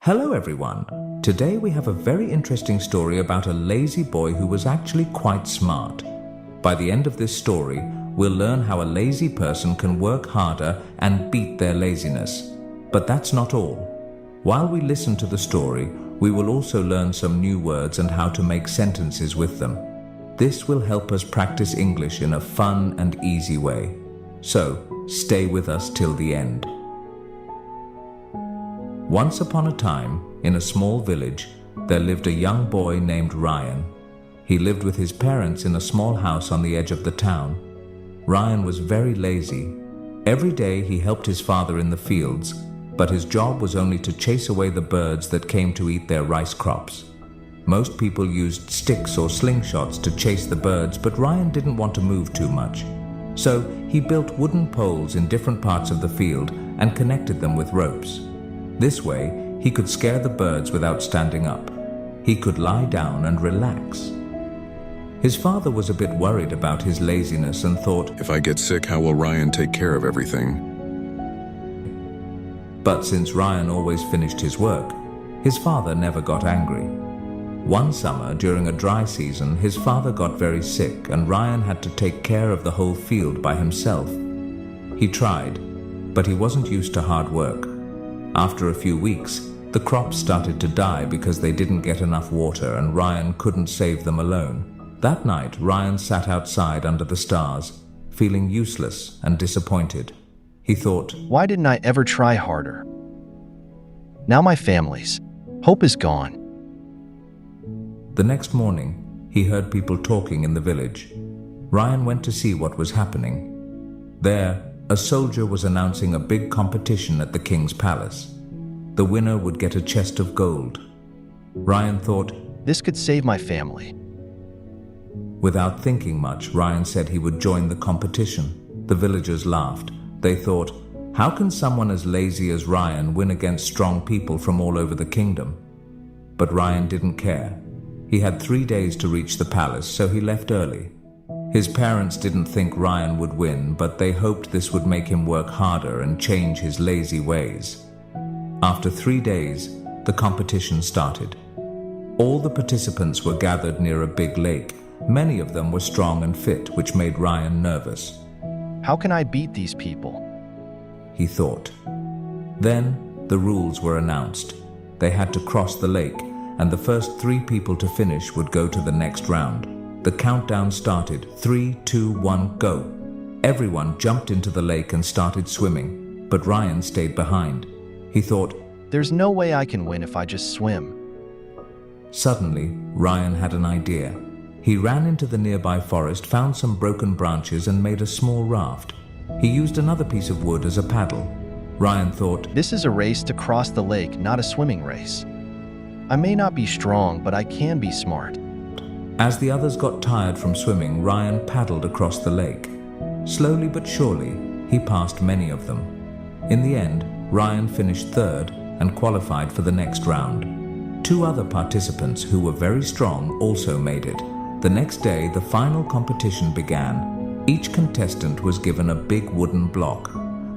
Hello everyone. Today we have a very interesting story about a lazy boy who was actually quite smart. By the end of this story, we'll learn how a lazy person can work harder and beat their laziness. But that's not all. While we listen to the story, we will also learn some new words and how to make sentences with them. This will help us practice English in a fun and easy way. So, stay with us till the end. Once upon a time, in a small village, there lived a young boy named Ryan. He lived with his parents in a small house on the edge of the town. Ryan was very lazy. Every day he helped his father in the fields, but his job was only to chase away the birds that came to eat their rice crops. Most people used sticks or slingshots to chase the birds, but Ryan didn't want to move too much. So he built wooden poles in different parts of the field and connected them with ropes. This way, he could scare the birds without standing up. He could lie down and relax. His father was a bit worried about his laziness and thought, "If I get sick, how will Ryan take care of everything?" But since Ryan always finished his work, his father never got angry. One summer, during a dry season, his father got very sick and Ryan had to take care of the whole field by himself. He tried, but he wasn't used to hard work. After a few weeks, the crops started to die because they didn't get enough water and Ryan couldn't save them alone. That night, Ryan sat outside under the stars, feeling useless and disappointed. He thought, "Why didn't I ever try harder? Now my family's hope is gone." The next morning, he heard people talking in the village. Ryan went to see what was happening. There, a soldier was announcing a big competition at the king's palace. The winner would get a chest of gold. Ryan thought, "This could save my family." Without thinking much, Ryan said he would join the competition. The villagers laughed. They thought, how can someone as lazy as Ryan win against strong people from all over the kingdom? But Ryan didn't care. He had 3 days to reach the palace, so he left early. His parents didn't think Ryan would win, but they hoped this would make him work harder and change his lazy ways. After 3 days, the competition started. All the participants were gathered near a big lake. Many of them were strong and fit, which made Ryan nervous. "How can I beat these people?" he thought. Then the rules were announced. They had to cross the lake, and the first 3 people to finish would go to the next round. The countdown started. 3, 2, 1, go. Everyone jumped into the lake and started swimming, but Ryan stayed behind. He thought, "There's no way I can win if I just swim." Suddenly, Ryan had an idea. He ran into the nearby forest, found some broken branches and made a small raft. He used another piece of wood as a paddle. Ryan thought, "This is a race to cross the lake, not a swimming race. I may not be strong, but I can be smart." As the others got tired from swimming, Ryan paddled across the lake. Slowly but surely, he passed many of them. In the end, Ryan finished third and qualified for the next round. 2 other participants who were very strong also made it. The next day, the final competition began. Each contestant was given a big wooden block.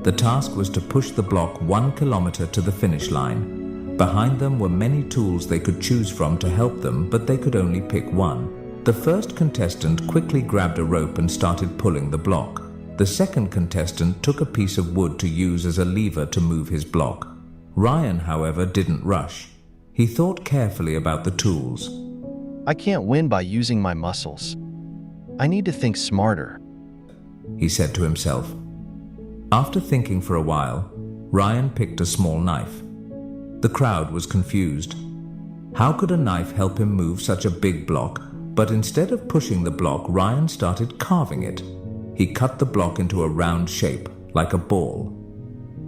The task was to push the block 1 kilometer to the finish line. Behind them were many tools they could choose from to help them, but they could only pick one. The first contestant quickly grabbed a rope and started pulling the block. The second contestant took a piece of wood to use as a lever to move his block. Ryan, however, didn't rush. He thought carefully about the tools. "I can't win by using my muscles. I need to think smarter," he said to himself. After thinking for a while, Ryan picked a small knife. The crowd was confused. How could a knife help him move such a big block? But instead of pushing the block, Ryan started carving it. He cut the block into a round shape, like a ball.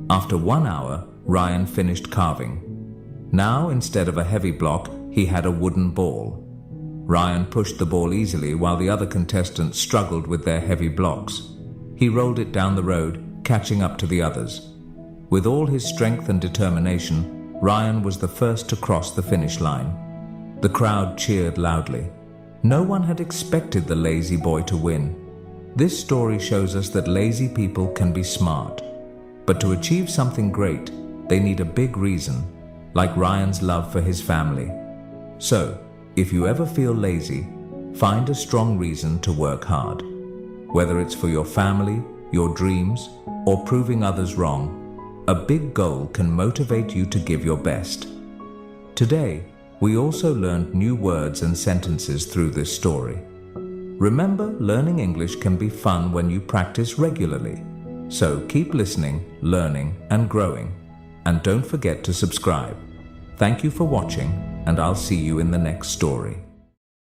After 1 hour, Ryan finished carving. Now, instead of a heavy block, he had a wooden ball. Ryan pushed the ball easily while the other contestants struggled with their heavy blocks. He rolled it down the road, catching up to the others. With all his strength and determination, Ryan was the first to cross the finish line. The crowd cheered loudly. No one had expected the lazy boy to win. This story shows us that lazy people can be smart. But to achieve something great, they need a big reason. like Ryan's love for his family. So, if you ever feel lazy, find a strong reason to work hard. Whether it's for your family, your dreams, or proving others wrong, a big goal can motivate you to give your best. Today, we also learned new words and sentences through this story. Remember, learning English can be fun when you practice regularly. So keep listening, learning, and growing. And don't forget to subscribe. Thank you for watching, and I'll see you in the next story.